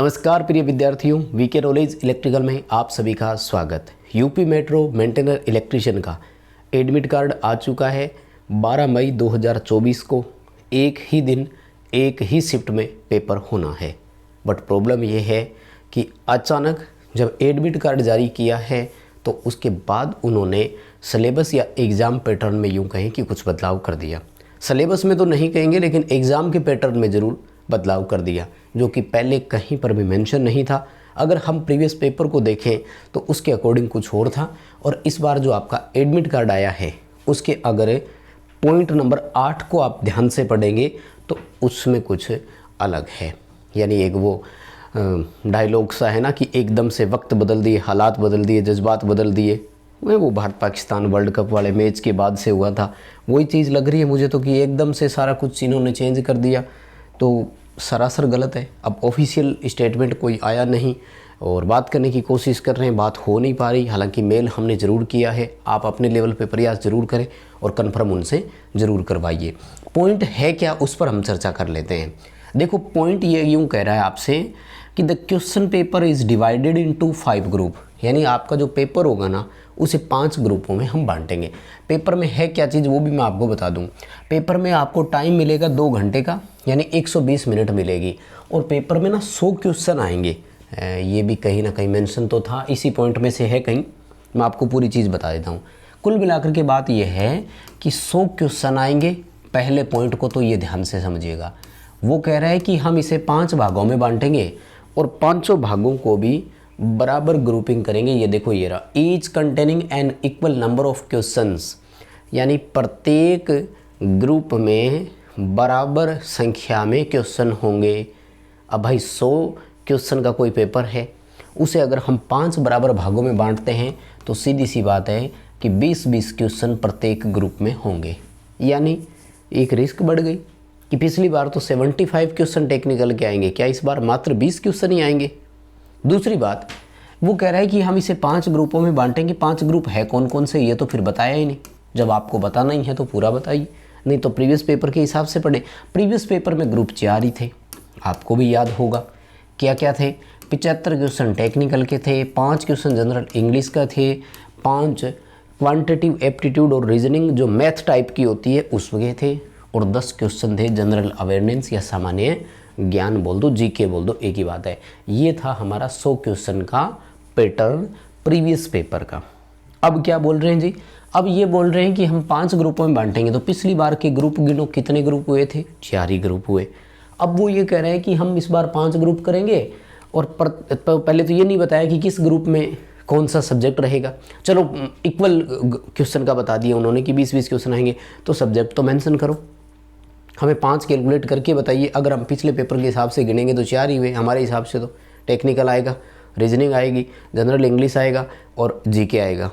नमस्कार प्रिय विद्यार्थियों, वीके नॉलेज इलेक्ट्रिकल में आप सभी का स्वागत। यूपी मेट्रो मेंटेनर इलेक्ट्रीशियन का एडमिट कार्ड आ चुका है। 12 मई 2024 को एक ही दिन एक ही शिफ्ट में पेपर होना है। बट प्रॉब्लम ये है कि अचानक जब एडमिट कार्ड जारी किया है तो उसके बाद उन्होंने सिलेबस या एग्ज़ाम पैटर्न में यूँ कहें कि कुछ बदलाव कर दिया। सिलेबस में तो नहीं कहेंगे, लेकिन एग्ज़ाम के पैटर्न में ज़रूर बदलाव कर दिया, जो कि पहले कहीं पर भी मेंशन नहीं था। अगर हम प्रीवियस पेपर को देखें तो उसके अकॉर्डिंग कुछ और था, और इस बार जो आपका एडमिट कार्ड आया है उसके अगर पॉइंट नंबर 8 को आप ध्यान से पढ़ेंगे तो उसमें कुछ अलग है। यानी एक वो डायलॉग सा है ना कि एकदम से वक्त बदल दिए, हालात बदल दिए, जज्बात बदल दिए। वो भारत पाकिस्तान वर्ल्ड कप वाले मैच के बाद से हुआ था, वही चीज़ लग रही है मुझे तो कि एकदम से सारा कुछ इन्होंने चेंज कर दिया। तो सरासर गलत है। अब ऑफिशियल स्टेटमेंट कोई आया नहीं और बात करने की कोशिश कर रहे हैं, बात हो नहीं पा रही। हालांकि मेल हमने ज़रूर किया है, आप अपने लेवल पे प्रयास ज़रूर करें और कन्फर्म उनसे ज़रूर करवाइए। पॉइंट है क्या, उस पर हम चर्चा कर लेते हैं। देखो, पॉइंट ये यूँ कह रहा है आपसे कि the question paper is divided into 5 group. यानी आपका जो पेपर होगा ना उसे 5 ग्रुपों में हम बांटेंगे। पेपर में है क्या चीज़ वो भी मैं आपको बता दूं। पेपर में आपको टाइम मिलेगा 2 घंटे का, यानी 120 मिनट मिलेगी। और पेपर में ना 100 क्वेश्चन आएंगे। ये भी कहीं ना कहीं मेंशन तो था, इसी पॉइंट में से है कहीं, मैं आपको पूरी चीज़ बता देता हूँ। कुल मिलाकर के बात यह है कि 100 क्वेश्चन आएंगे। पहले पॉइंट को तो ये ध्यान से समझिएगा। वो कह रहा है कि हम इसे 5 भागों में बांटेंगे और 5 भागों को भी बराबर ग्रुपिंग करेंगे। ये देखो, ये रहा, each containing N equal number of questions. यानी प्रत्येक ग्रुप में बराबर संख्या में क्वेश्चन होंगे। अब भाई 100 क्वेश्चन का कोई पेपर है, उसे अगर हम 5 बराबर भागों में बांटते हैं तो सीधी सी बात है कि 20-20 क्वेश्चन प्रत्येक ग्रुप में होंगे। यानी एक रिस्क बढ़ गई कि पिछली बार तो 75 क्वेश्चन टेक्निकल के आएंगे, क्या इस बार मात्र 20 क्वेश्चन ही आएंगे। दूसरी बात, वो कह रहा है कि हम इसे 5 ग्रुपों में बांटेंगे। 5 ग्रुप है कौन कौन से, ये तो फिर बताया ही नहीं। जब आपको बताना ही है तो पूरा बताइए, नहीं तो प्रीवियस पेपर के हिसाब से पढ़े। प्रीवियस पेपर में ग्रुप 4 ही थे, आपको भी याद होगा क्या क्या थे। 75 क्वेश्चन टेक्निकल के थे, 5 क्वेश्चन जनरल इंग्लिश का थे, 5 क्वांटिटिव एप्टीट्यूड और रीजनिंग जो मैथ टाइप की होती है उसके थे, और 10 क्वेश्चन थे जनरल अवेयरनेस या सामान्य ज्ञान बोल दो, जीके बोल दो, एक ही बात है। ये था हमारा 100 क्वेश्चन का पैटर्न प्रीवियस पेपर का। अब क्या बोल रहे हैं जी, अब ये बोल रहे हैं कि हम 5 ग्रुपों में बांटेंगे। तो पिछली बार के ग्रुप गिनो, कितने ग्रुप हुए थे? 4 ही ग्रुप हुए। अब वो ये कह रहे हैं कि हम इस बार 5 ग्रुप करेंगे, और पहले तो ये नहीं बताया कि किस ग्रुप में कौन सा सब्जेक्ट रहेगा। चलो इक्वल क्वेश्चन का बता दिया उन्होंने कि 20-20 क्वेश्चन आएंगे, तो सब्जेक्ट तो मेंशन करो। हमें 5 कैलकुलेट करके बताइए। अगर हम पिछले पेपर के हिसाब से गिनेंगे तो 4 ही हुए हमारे हिसाब से। तो टेक्निकल आएगा, रीजनिंग आएगी, जनरल इंग्लिश आएगा और जीके आएगा।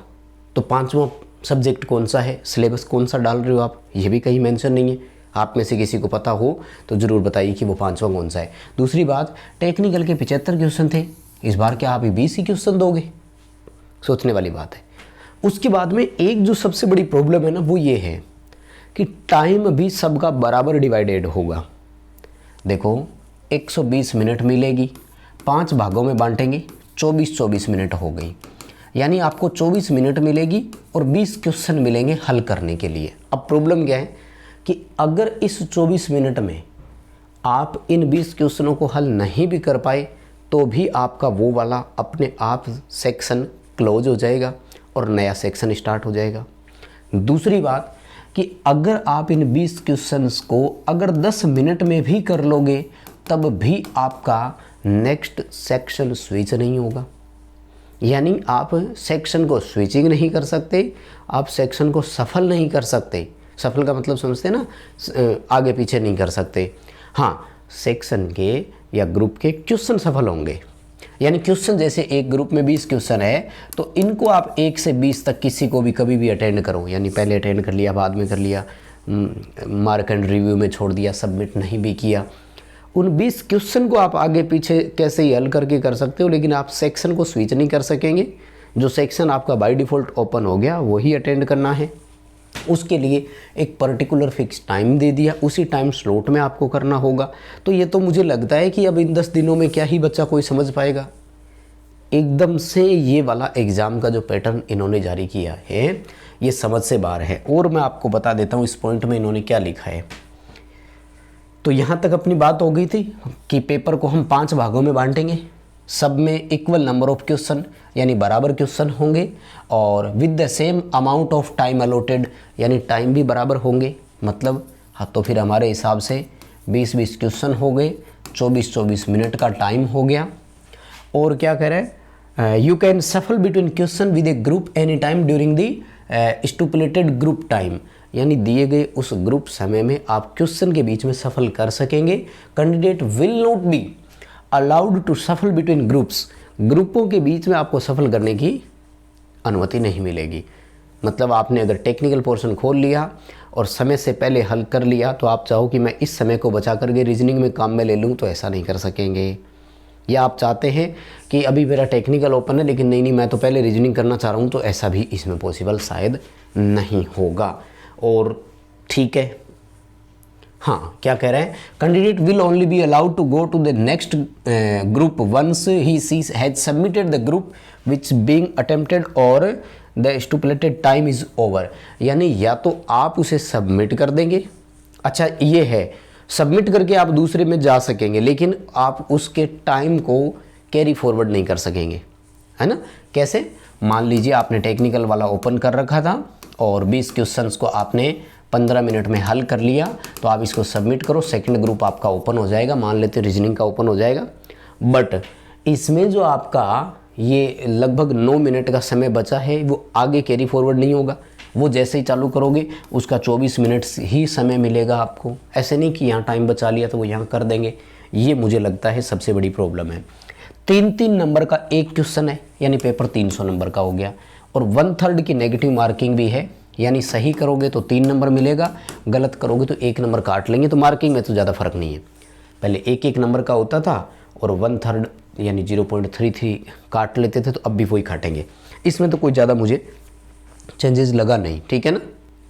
तो 5वां सब्जेक्ट कौन सा है, सिलेबस कौन सा डाल रहे हो आप, ये भी कहीं मेंशन नहीं है। आप में से किसी को पता हो तो ज़रूर बताइए कि वो 5वां कौन सा है। दूसरी बात, टेक्निकल के 75 क्वेश्चन थे, इस बार क्या आप 20 ही क्वेश्चन दोगे? सोचने वाली बात है। उसके बाद में एक जो सबसे बड़ी प्रॉब्लम है ना, वो ये है कि टाइम भी सबका बराबर डिवाइडेड होगा। देखो, 120 मिनट मिलेगी, 5 भागों में बांटेंगे, 24-24 मिनट हो गई। यानी आपको 24 मिनट मिलेगी और 20 क्वेश्चन मिलेंगे हल करने के लिए। अब प्रॉब्लम क्या है कि अगर इस 24 मिनट में आप इन 20 क्वेश्चनों को हल नहीं भी कर पाए तो भी आपका वो वाला अपने आप सेक्शन क्लोज हो जाएगा और नया सेक्शन स्टार्ट हो जाएगा। दूसरी बात कि अगर आप इन 20 क्वेश्चंस को अगर 10 मिनट में भी कर लोगे तब भी आपका नेक्स्ट सेक्शन स्विच नहीं होगा। यानी आप सेक्शन को स्विचिंग नहीं कर सकते, आप सेक्शन को सफल नहीं कर सकते। सफल का मतलब समझते ना, आगे पीछे नहीं कर सकते। हाँ, सेक्शन के या ग्रुप के क्वेश्चन सफल होंगे। यानी क्वेश्चन जैसे एक ग्रुप में 20 क्वेश्चन है तो इनको आप 1 से 20 तक किसी को भी कभी भी अटेंड करो। यानी पहले अटेंड कर लिया, बाद में कर लिया, मार्क एंड रिव्यू में छोड़ दिया, सबमिट नहीं भी किया। उन 20 क्वेश्चन को आप आगे पीछे कैसे ही हल करके कर सकते हो, लेकिन आप सेक्शन को स्विच नहीं कर सकेंगे। जो सेक्शन आपका बाय डिफ़ॉल्ट ओपन हो गया वही अटेंड करना है। उसके लिए एक पर्टिकुलर फिक्स टाइम दे दिया, उसी टाइम स्लॉट में आपको करना होगा। तो ये तो मुझे लगता है कि अब इन 10 दिनों में क्या ही बच्चा कोई समझ पाएगा। एकदम से ये वाला एग्ज़ाम का जो पैटर्न इन्होंने जारी किया है ये समझ से बाहर है। और मैं आपको बता देता हूँ इस पॉइंट में इन्होंने क्या लिखा है। तो यहाँ तक अपनी बात हो गई थी कि पेपर को हम 5 भागों में बांटेंगे, सब में इक्वल नंबर ऑफ क्वेश्चन यानी बराबर क्वेश्चन होंगे, और with the same amount of time allotted यानी टाइम भी बराबर होंगे। मतलब हाँ, तो फिर हमारे हिसाब से 20-20 क्वेश्चन हो गए, 24-24 मिनट का टाइम हो गया। और क्या कह रहे हैं, यू कैन सफल between question with A group any time during the stipulated group time, यानी दिए गए उस ग्रुप समय में आप क्वेश्चन के बीच में सफल कर सकेंगे। Candidate will not be allowed to shuffle between groups, ग्रुपों के बीच में आपको सफल करने की अनुमति नहीं मिलेगी। मतलब आपने अगर टेक्निकल पोर्शन खोल लिया और समय से पहले हल कर लिया तो आप चाहो कि मैं इस समय को बचा करके रीजनिंग में काम में ले लूँ, तो ऐसा नहीं कर सकेंगे। या आप चाहते हैं कि अभी मेरा टेक्निकल ओपन है लेकिन नहीं मैं तो पहले रीजनिंग करना चाह रहा हूँ, तो ऐसा भी इसमें पॉसिबल शायद नहीं होगा। और ठीक है, हाँ क्या कह रहे हैं, candidate will only be allowed to go to the next group once he sees has submitted the group which being attempted और the stipulated time is over. यानी या तो आप उसे सबमिट कर देंगे, अच्छा ये है सबमिट करके आप दूसरे में जा सकेंगे, लेकिन आप उसके टाइम को कैरी फॉरवर्ड नहीं कर सकेंगे, है ना। कैसे, मान लीजिए आपने टेक्निकल वाला ओपन कर रखा था और 20 क्वेश्चंस को आपने 15 मिनट में हल कर लिया, तो आप इसको सबमिट करो, सेकंड ग्रुप आपका ओपन हो जाएगा, मान लेते रीजनिंग का ओपन हो जाएगा। बट इसमें जो आपका ये लगभग 9 मिनट का समय बचा है वो आगे कैरी फॉरवर्ड नहीं होगा, वो जैसे ही चालू करोगे उसका 24 मिनट ही समय मिलेगा आपको। ऐसे नहीं कि यहाँ टाइम बचा लिया तो वो यहाँ कर देंगे, ये मुझे लगता है सबसे बड़ी प्रॉब्लम है। 3-3 नंबर का एक क्वेश्चन है यानी पेपर 300 नंबर का हो गया, और 1/3 की नेगेटिव मार्किंग भी है, यानी सही करोगे तो 3 नंबर मिलेगा, गलत करोगे तो 1 नंबर काट लेंगे। तो मार्किंग में तो ज़्यादा फर्क नहीं है, पहले 1-1 नंबर का होता था और 1/3 यानी 0.33 काट लेते थे, तो अब भी वही काटेंगे। इसमें तो कोई ज़्यादा मुझे चेंजेस लगा नहीं, ठीक है ना।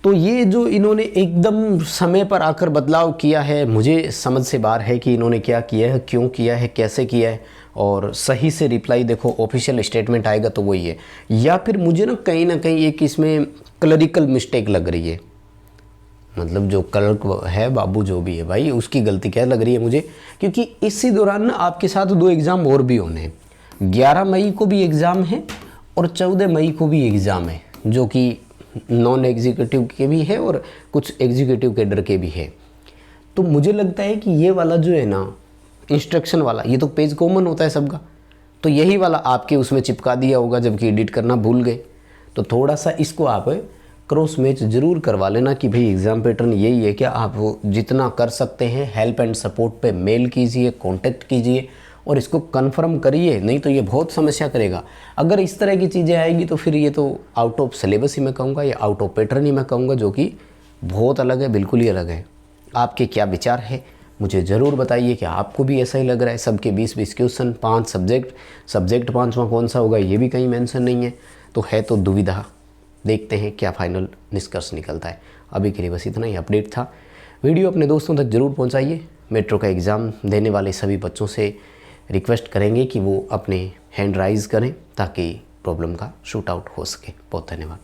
तो ये जो इन्होंने एकदम समय पर आकर बदलाव किया है, मुझे समझ से बाहर है कि इन्होंने क्या किया है, क्यों किया है, कैसे किया है। और सही से रिप्लाई देखो, ऑफिशियल स्टेटमेंट आएगा तो वही है, या फिर मुझे ना कहीं एक इसमें क्लरिकल मिस्टेक लग रही है। मतलब जो क्लर्क है, बाबू जो भी है भाई, उसकी गलती क्या लग रही है मुझे, क्योंकि इसी दौरान ना आपके साथ 2 एग्ज़ाम और भी होने हैं। 11 मई को भी एग्ज़ाम है और 14 मई को भी एग्ज़ाम है, जो कि नॉन एग्जीक्यूटिव के भी है और कुछ एग्जीक्यूटिव कैडर के भी है। तो मुझे लगता है कि ये वाला जो है ना इंस्ट्रक्शन वाला, ये तो पेज कॉमन होता है सबका, तो यही वाला आपके उसमें चिपका दिया होगा जबकि एडिट करना भूल गए। तो थोड़ा सा इसको आप क्रॉस मैच ज़रूर करवा लेना कि भाई एग्ज़ाम पैटर्न यही है क्या। आप जितना कर सकते हैं हेल्प एंड सपोर्ट पे मेल कीजिए, कांटेक्ट कीजिए और इसको कंफर्म करिए, नहीं तो ये बहुत समस्या करेगा। अगर इस तरह की चीज़ें आएगी तो फिर ये तो आउट ऑफ सिलेबस ही मैं कहूँगा, या आउट ऑफ पैटर्न ही मैं कहूँगा, जो कि बहुत अलग है, बिल्कुल ही अलग है। आपके क्या विचार है मुझे ज़रूर बताइए कि आपको भी ऐसा ही लग रहा है। सबके 20-20 क्वेश्चन, 5 सब्जेक्ट 5वां कौन सा होगा ये भी कहीं मेंशन नहीं है, तो है तो दुविधा। देखते हैं क्या फाइनल निष्कर्ष निकलता है। अभी के लिए बस इतना ही अपडेट था। वीडियो अपने दोस्तों तक ज़रूर पहुंचाइए। मेट्रो का एग्ज़ाम देने वाले सभी बच्चों से रिक्वेस्ट करेंगे कि वो अपने हैंड राइज़ करें ताकि प्रॉब्लम का शूट आउट हो सके। बहुत धन्यवाद।